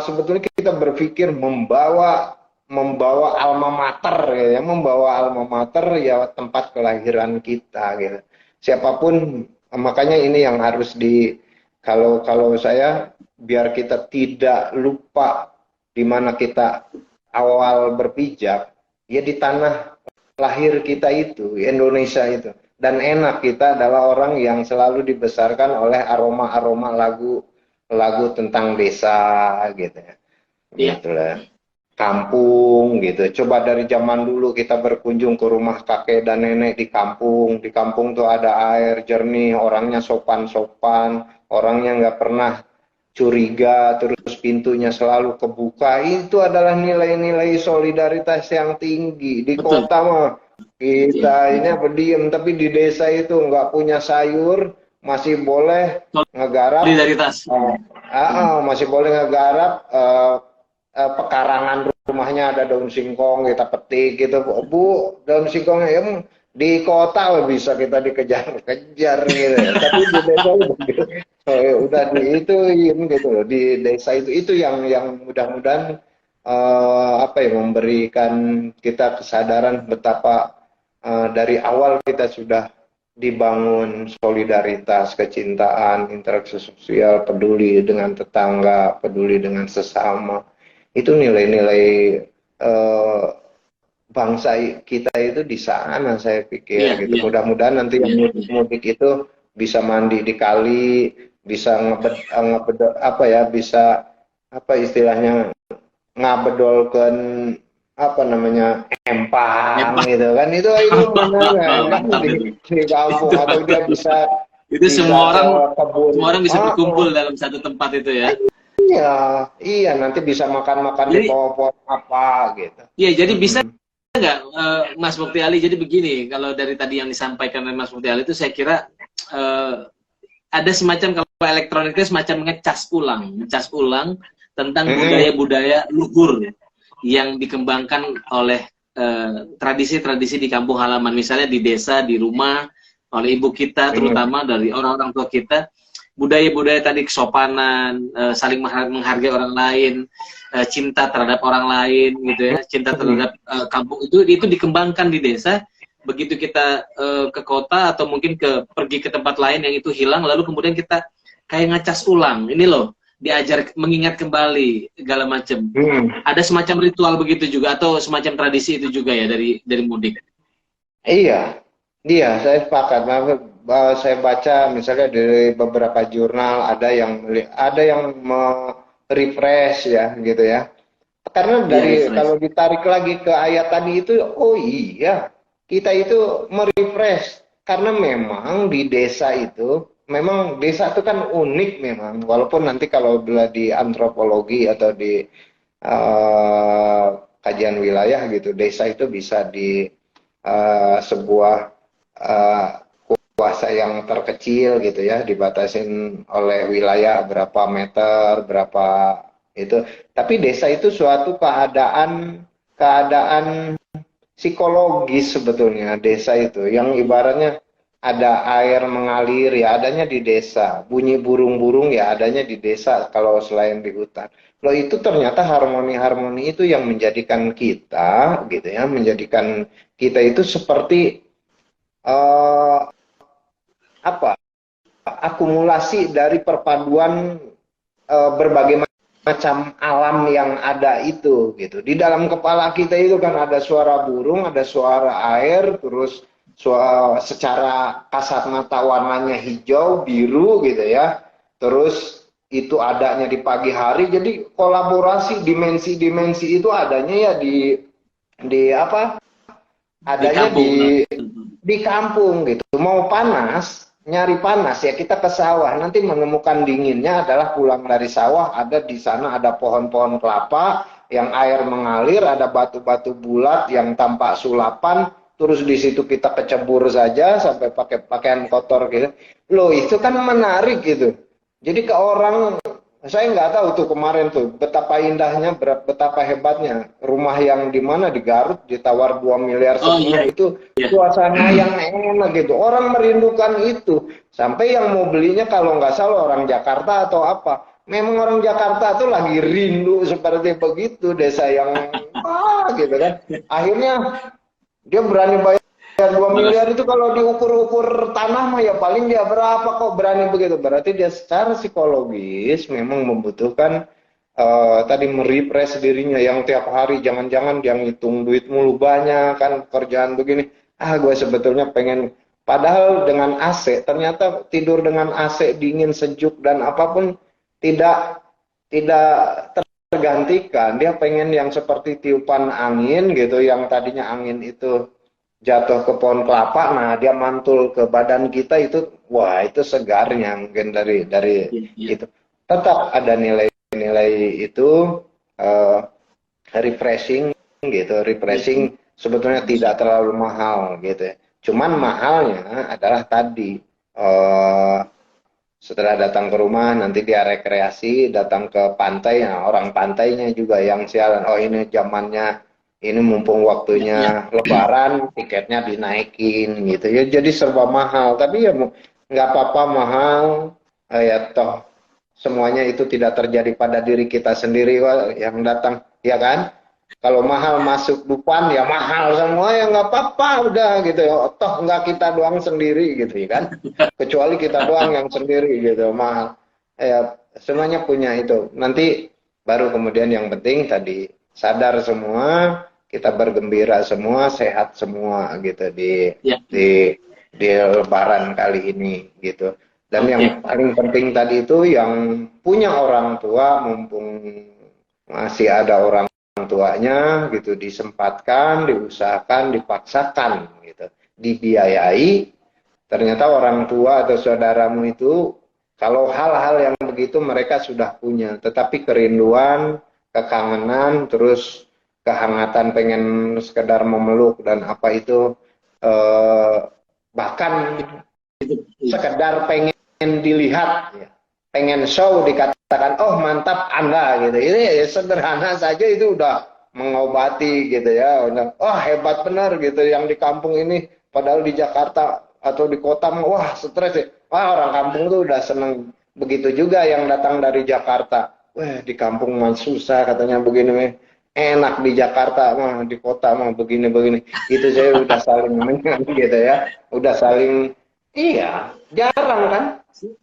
sebetulnya kita berpikir membawa alma mater ya, membawa alma mater ya tempat kelahiran kita gitu. Siapapun, makanya ini yang harus kalau saya biar kita tidak lupa di mana kita awal berpijak ya, di tanah lahir kita itu, Indonesia itu. Dan enak, kita adalah orang yang selalu dibesarkan oleh aroma-aroma lagu tentang desa gitu ya. Gitulah. Kampung gitu. Coba dari zaman dulu kita berkunjung ke rumah kakek dan nenek di kampung. Di kampung tuh ada air jernih, orangnya sopan-sopan, orangnya nggak pernah curiga, terus pintunya selalu kebuka, itu adalah nilai-nilai solidaritas yang tinggi. Di Betul. kota mah kita ini apa diem, tapi di desa itu nggak punya sayur masih boleh ngegarap, Solidaritas. masih boleh ngegarap pekarangan rumahnya ada daun singkong kita petik gitu, Bu, daun singkongnya ya, di kota bisa kita dikejar-kejar gitu ya. Tapi di desa udah diituin gitu loh. Di desa itu yang mudah-mudahan apa ya, memberikan kita kesadaran betapa dari awal kita sudah dibangun solidaritas, kecintaan, interaksi sosial, peduli dengan tetangga, peduli dengan sesama. Itu nilai-nilai bangsa kita itu di sana, saya pikir gitu. Mudah-mudahan nanti yang mudik itu bisa mandi di kali, bisa apa ya, bisa apa istilahnya, ngabedolkan apa namanya, empang gitu kan, itu mana kan di kampung, atau dia bisa itu semua orang bisa kebun, berkumpul dalam satu tempat itu ya. Iya, nanti bisa makan-makan di pohon apa gitu. Iya, jadi bisa nggak Mas Mukti Ali? Jadi begini, kalau dari tadi yang disampaikan oleh Mas Mukti Ali itu saya kira ada semacam, kalau elektronik itu semacam ngecas ulang tentang budaya-budaya luhur yang dikembangkan oleh tradisi-tradisi di kampung halaman, misalnya di desa, di rumah, oleh ibu kita, terutama dari orang-orang tua kita. Budaya-budaya tadi, kesopanan, saling menghargai orang lain, cinta terhadap orang lain, gitu ya, cinta terhadap kampung, itu dikembangkan di desa. Begitu kita ke kota atau mungkin pergi ke tempat lain yang itu hilang, lalu kemudian kita kayak ngecas ulang, ini loh, diajar, mengingat kembali segala macam. Ada semacam ritual begitu juga, atau semacam tradisi itu juga ya dari mudik. Iya, saya sepakat. Saya baca misalnya dari beberapa jurnal, ada yang refresh ya gitu ya. Karena dari kalau ditarik lagi ke ayat tadi itu, oh iya, kita itu merefresh, karena memang di desa itu, memang desa itu kan unik memang, walaupun nanti kalau di antropologi atau di kajian wilayah gitu, desa itu bisa di sebuah kuasa yang terkecil gitu ya, dibatasin oleh wilayah berapa meter, berapa itu. Tapi desa itu suatu keadaan psikologis sebetulnya. Desa itu yang ibaratnya ada air mengalir ya adanya di desa, bunyi burung-burung ya adanya di desa kalau selain di hutan. Loh, itu ternyata harmoni-harmoni itu yang menjadikan kita gitu ya, menjadikan kita itu seperti akumulasi dari perpaduan berbagai macam alam yang ada itu gitu. Di dalam kepala kita itu kan ada suara burung, ada suara air, terus secara kasat mata warnanya hijau, biru gitu ya. Terus itu adanya di pagi hari. Jadi kolaborasi dimensi-dimensi itu adanya ya di apa? Adanya di kampung gitu. Mau panas, nyari panas ya kita ke sawah, nanti menemukan dinginnya adalah pulang dari sawah, ada di sana ada pohon-pohon kelapa yang air mengalir, ada batu-batu bulat yang tampak sulapan, terus di situ kita kecebur saja sampai pakai pakaian kotor gitu. Loh, itu kan menarik gitu. Jadi ke orang, saya nggak tahu tuh kemarin tuh betapa indahnya, betapa hebatnya rumah yang di mana di Garut ditawar 2 miliar setengah, itu suasana yang enak gitu. Orang merindukan itu. Sampai yang mau belinya kalau nggak salah orang Jakarta atau apa. Memang orang Jakarta tuh lagi rindu seperti begitu, desa yang gitu kan. Akhirnya dia berani bayar 2 miliar itu, kalau diukur-ukur tanah mah ya paling dia berapa kok berani begitu. Berarti dia secara psikologis memang membutuhkan tadi merepress dirinya yang tiap hari jangan-jangan dia ngitung duit mulu banyak kan, kerjaan begini. Gue sebetulnya pengen, padahal dengan AC, ternyata tidur dengan AC dingin sejuk dan apapun tidak tergantikan. Dia pengen yang seperti tiupan angin gitu, yang tadinya angin itu jatuh ke pohon kelapa, nah dia mantul ke badan kita itu, wah itu segarnya mungkin dari itu. Tetap ada nilai nilai itu uh, refreshing gitu. Refreshing sebetulnya tidak terlalu mahal gitu ya. Cuman mahalnya adalah tadi setelah datang ke rumah nanti dia rekreasi, datang ke pantai, nah orang pantainya juga yang sialan. Oh ini zamannya, ini mumpung waktunya Lebaran, tiketnya dinaikin gitu ya. Jadi serba mahal, tapi ya nggak apa-apa mahal. Ya toh semuanya itu tidak terjadi pada diri kita sendiri yang datang, ya kan? Kalau mahal masuk Dufan ya mahal semua ya nggak apa-apa udah gitu ya. Toh nggak kita doang sendiri gitu ya kan. Kecuali kita doang yang sendiri gitu mahal. Ya semuanya punya itu. Nanti baru kemudian yang penting tadi sadar semua, kita bergembira semua, sehat semua gitu di Lebaran kali ini gitu. Dan yang paling penting tadi itu yang punya orang tua mumpung masih ada orang tuanya gitu disempatkan, diusahakan, dipaksakan gitu, dibiayai. Ternyata orang tua atau saudaramu itu kalau hal-hal yang begitu mereka sudah punya, tetapi kerinduan, kekangenan, terus kehangatan pengen sekedar memeluk dan apa itu bahkan sekedar pengen dilihat ya. Pengen show dikatakan oh mantap Anda gitu. Ini ya, sederhana saja itu udah mengobati gitu ya. Oh hebat benar gitu yang di kampung ini padahal di Jakarta atau di kota wah stres ya. Wah orang kampung tuh udah seneng. Begitu juga yang datang dari Jakarta. Wah di kampung mah susah katanya begini enak di Jakarta mah di kota mah begini-begini. Itu saya udah saling menang gitu ya. Udah saling iya, jarang kan?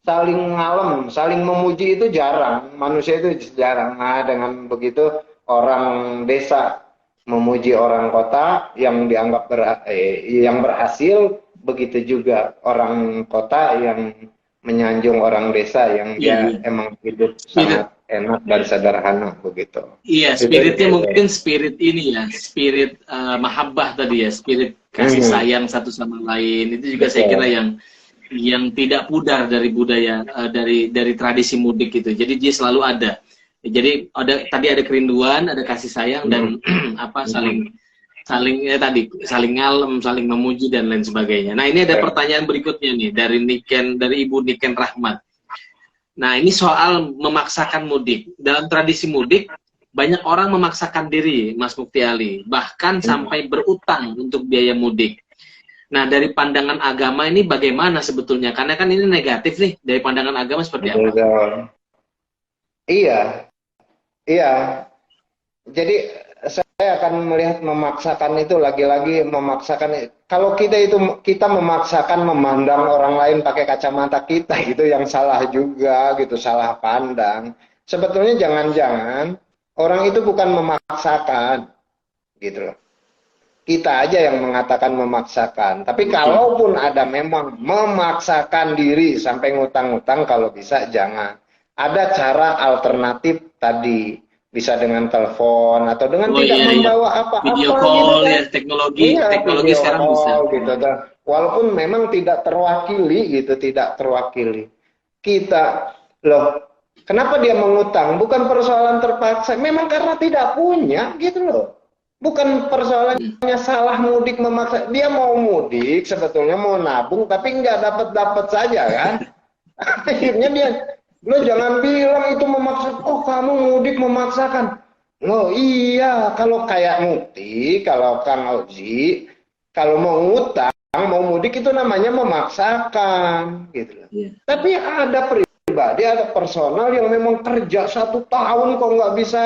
Saling ngalem, saling memuji itu jarang. Manusia itu jarang. Nah, dengan begitu orang desa memuji orang kota yang dianggap yang berhasil, begitu juga orang kota yang menyanjung orang desa yang dia emang hidup sangat enak dan sederhana begitu. Iya, spiritnya mungkin spirit ini ya, spirit mahabbah tadi ya, spirit kasih sayang satu sama lain. Itu juga saya kira yang tidak pudar dari budaya dari tradisi mudik itu. Jadi dia selalu ada. Jadi tadi ada kerinduan, ada kasih sayang dan apa saling ngalem, saling memuji dan lain sebagainya. Nah, ini ada pertanyaan berikutnya nih dari Ibu Niken Rahmat. Nah, ini soal memaksakan mudik. Dalam tradisi mudik banyak orang memaksakan diri, Mas Mufti Ali, bahkan sampai berutang untuk biaya mudik. Nah, dari pandangan agama ini bagaimana sebetulnya? Karena kan ini negatif nih, dari pandangan agama seperti apa? Iya. Jadi saya akan melihat memaksakan itu lagi-lagi memaksakan. Kalau kita memaksakan memandang orang lain pakai kacamata kita, itu yang salah juga gitu, salah pandang. Sebetulnya jangan-jangan orang itu bukan memaksakan gitu loh. Kita aja yang mengatakan memaksakan. Tapi kalaupun ada memang memaksakan diri sampai ngutang-ngutang, kalau bisa jangan. Ada cara alternatif tadi. Bisa dengan telepon atau dengan tidak membawa apa-apa. Video call gitu, ya, teknologi sekarang call, bisa. Gitu, walaupun memang tidak terwakili gitu, tidak terwakili. Kita, loh, kenapa dia mengutang? Bukan persoalan terpaksa, memang karena tidak punya gitu loh. Bukan persoalannya salah mudik memaksa. Dia mau mudik, sebetulnya mau nabung, tapi nggak dapat saja kan. Akhirnya dia, lo jangan bilang itu memaksa. Oh kamu mudik memaksakan. Oh iya, kalau kayak Mukti, kalau Kang Oji, kalau mau ngutang, mau mudik itu namanya memaksakan, gitu loh. Tapi ada pribadi, ada personal yang memang kerja 1 tahun kok nggak bisa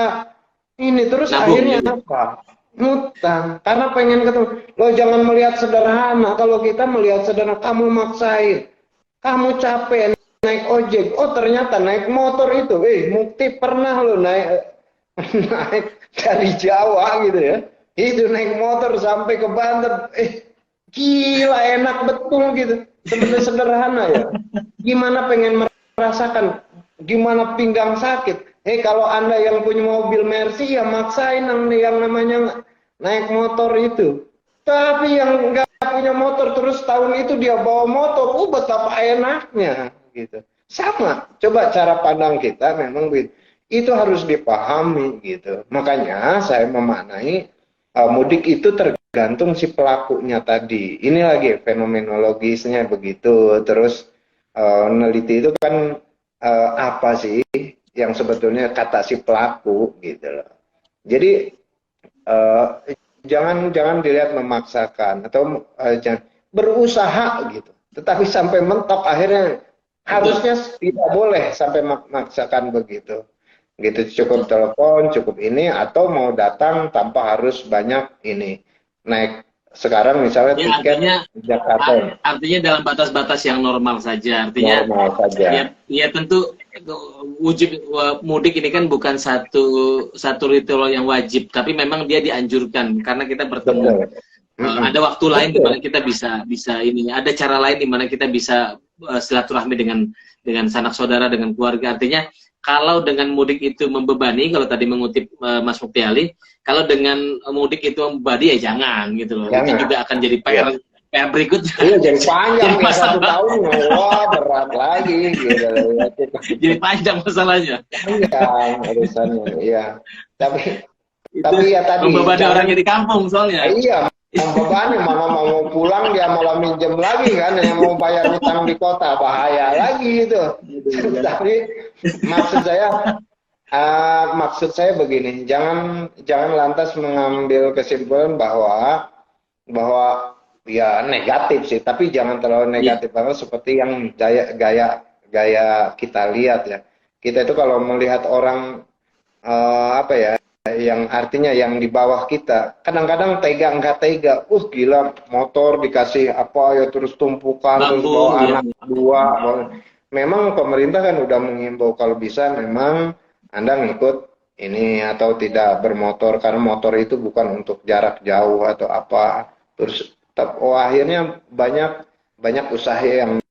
ini, terus akhirnya apa? Ngutang, karena pengen ketemu. Lo jangan melihat sederhana. Kalau kita melihat sederhana, kamu maksain, kamu capek naik ojek. Oh ternyata naik motor itu. Mukti pernah lo naik dari Jawa gitu ya. Itu naik motor sampai ke Banten. Gila enak betul gitu. Sebenarnya sederhana ya. Gimana pengen merasakan? Gimana pinggang sakit? Kalau Anda yang punya mobil Mercy ya maksain yang namanya naik motor itu. Tapi yang nggak punya motor terus tahun itu dia bawa motor, betapa enaknya gitu. Sama. Coba cara pandang kita memang begitu. Itu harus dipahami gitu. Makanya saya memaknai mudik itu tergantung si pelakunya tadi. Ini lagi fenomenologisnya begitu. Terus neliti itu kan apa sih yang sebetulnya kata si pelaku gitu loh. Jadi eh, jangan dilihat memaksakan atau jangan berusaha gitu. Tetapi sampai mentok akhirnya harusnya tidak boleh sampai memaksakan begitu. Gitu cukup telepon, cukup ini atau mau datang tanpa harus banyak ini. Naik sekarang misalnya Ya, tiket Jakarta artinya dalam batas-batas yang normal saja. Artinya normal saja. ya tentu wujud mudik ini kan bukan satu ritual yang wajib, tapi memang dia dianjurkan karena kita bertemu. Betul. Ada waktu lain di mana kita bisa ini, ada cara lain di mana kita bisa silaturahmi dengan sanak saudara, dengan keluarga. Artinya kalau dengan mudik itu membebani, kalau tadi mengutip Mas Mukti Ali, kalau dengan mudik itu membebani ya jangan gitu loh. Itu juga akan jadi PR berikutnya. Iya, jadi panjang ya 1 tahun, wah berat lagi gitu. Jadi panjang masalahnya. Panjang urusannya, iya. Tapi ya tadi membebani orangnya di kampung soalnya. Iya, membebani, mama mau pulang dia malah minjem lagi kan, yang mau bayar utang di kota, bahaya lagi itu. Tapi maksud saya begini, jangan lantas mengambil kesimpulan bahwa ya negatif sih, tapi jangan terlalu negatif banget seperti yang gaya kita lihat ya. Kita itu kalau melihat orang apa ya, yang artinya yang di bawah kita, kadang-kadang tega nggak tega, gila motor dikasih apa ya terus tumpukan, terus bawa anak 2. Memang pemerintah kan udah mengimbau kalau bisa memang Anda ngikut ini atau tidak bermotor karena motor itu bukan untuk jarak jauh atau apa. Terus akhirnya banyak usaha yang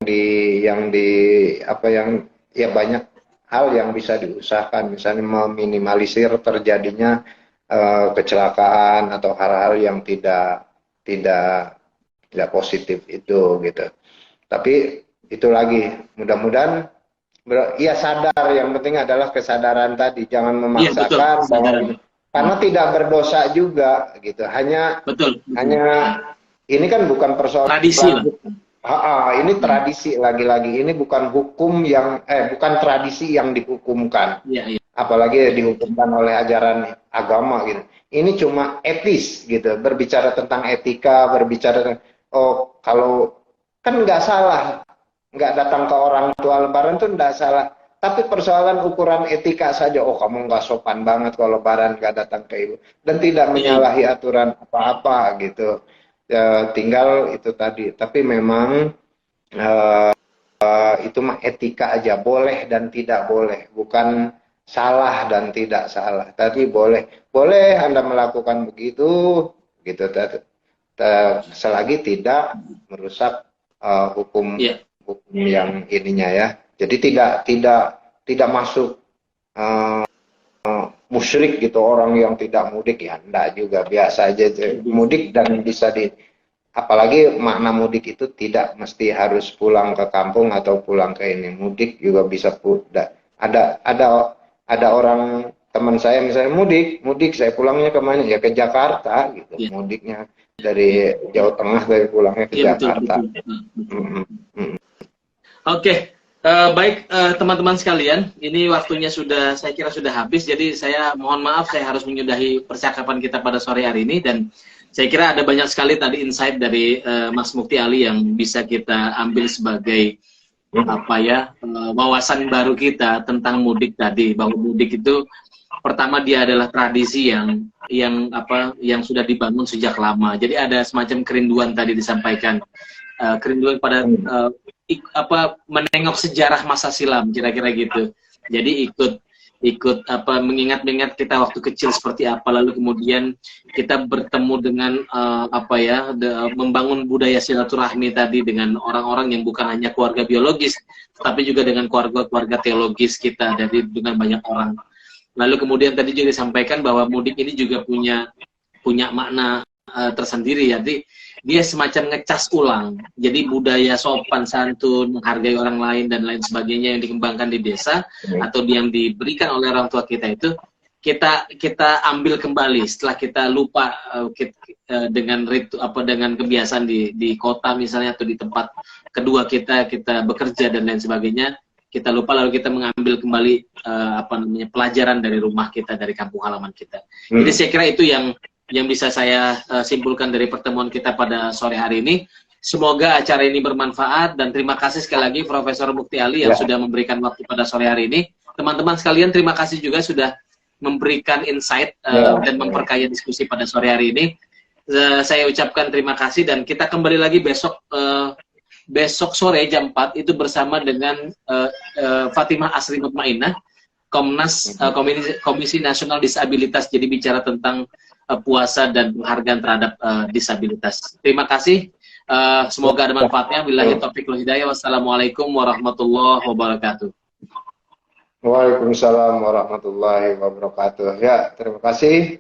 banyak hal yang bisa diusahakan, misalnya meminimalisir terjadinya kecelakaan atau hal-hal yang tidak positif itu gitu. Tapi itu lagi, mudah-mudahan ya sadar, yang penting adalah kesadaran tadi, jangan memaksakan karena tidak berdosa juga gitu. Hanya ini kan bukan persoalan tradisi. Ini tradisi lagi-lagi, ini bukan hukum yang bukan tradisi yang dihukumkan. Apalagi dihukumkan oleh ajaran agama gitu. Ini cuma etis gitu, berbicara tentang etika, berbicara kalau kan nggak salah, nggak datang ke orang tua lebaran tuh nggak salah. Tapi persoalan ukuran etika saja, kamu nggak sopan banget kalau lebaran nggak datang ke ibu, dan tidak menyalahi aturan apa-apa gitu. Ya, tinggal itu tadi. Tapi memang itu mah etika aja, boleh dan tidak boleh, bukan salah dan tidak salah. Tadi boleh Anda melakukan begitu, gitu. Selagi tidak merusak hukum yang ininya ya. Jadi tidak masuk musyrik gitu orang yang tidak mudik ya, enggak juga, biasa aja mudik. Dan bisa apalagi makna mudik itu tidak mesti harus pulang ke kampung atau pulang ke ini, mudik juga bisa ada orang teman saya misalnya mudik saya pulangnya kemana ya, ke Jakarta gitu, mudiknya dari Jawa Tengah, dari pulangnya ke Jakarta. Oke. Baik teman-teman sekalian, ini waktunya saya kira sudah habis, jadi saya mohon maaf saya harus menyudahi percakapan kita pada sore hari ini. Dan saya kira ada banyak sekali tadi insight dari Mas Mukti Ali yang bisa kita ambil sebagai wawasan baru kita tentang mudik tadi, bahwa mudik itu pertama dia adalah tradisi yang sudah dibangun sejak lama. Jadi ada semacam kerinduan tadi disampaikan, kerinduan pada menengok sejarah masa silam, kira-kira gitu. Jadi ikut mengingat kita waktu kecil seperti apa, lalu kemudian kita bertemu dengan membangun budaya silaturahmi tadi dengan orang-orang yang bukan hanya keluarga biologis, tapi juga dengan keluarga teologis kita, dari dengan banyak orang. Lalu kemudian tadi juga disampaikan bahwa mudik ini juga punya makna tersendiri ya. Jadi dia semacam ngecas ulang. Jadi budaya sopan santun, menghargai orang lain dan lain sebagainya yang dikembangkan di desa atau yang diberikan oleh orang tua kita itu kita ambil kembali setelah kita lupa dengan dengan kebiasaan di kota misalnya atau di tempat kedua kita bekerja dan lain sebagainya. Kita lupa lalu kita mengambil kembali pelajaran dari rumah kita, dari kampung halaman kita. Jadi saya kira itu yang bisa saya simpulkan dari pertemuan kita pada sore hari ini. Semoga acara ini bermanfaat dan terima kasih sekali lagi Profesor Mukti Ali yang sudah memberikan waktu pada sore hari ini. Teman-teman sekalian terima kasih juga sudah memberikan insight dan memperkaya diskusi pada sore hari ini. Saya ucapkan terima kasih dan kita kembali lagi besok sore jam 4 itu bersama dengan Fatimah Asri Mutmainah, Komisi Nasional Disabilitas, jadi bicara tentang puasa dan penghargaan terhadap disabilitas. Terima kasih. Semoga ada manfaatnya. Billahi taufiq wal hidayah. Wassalamualaikum warahmatullahi wabarakatuh. Waalaikumsalam warahmatullahi wabarakatuh. Ya, terima kasih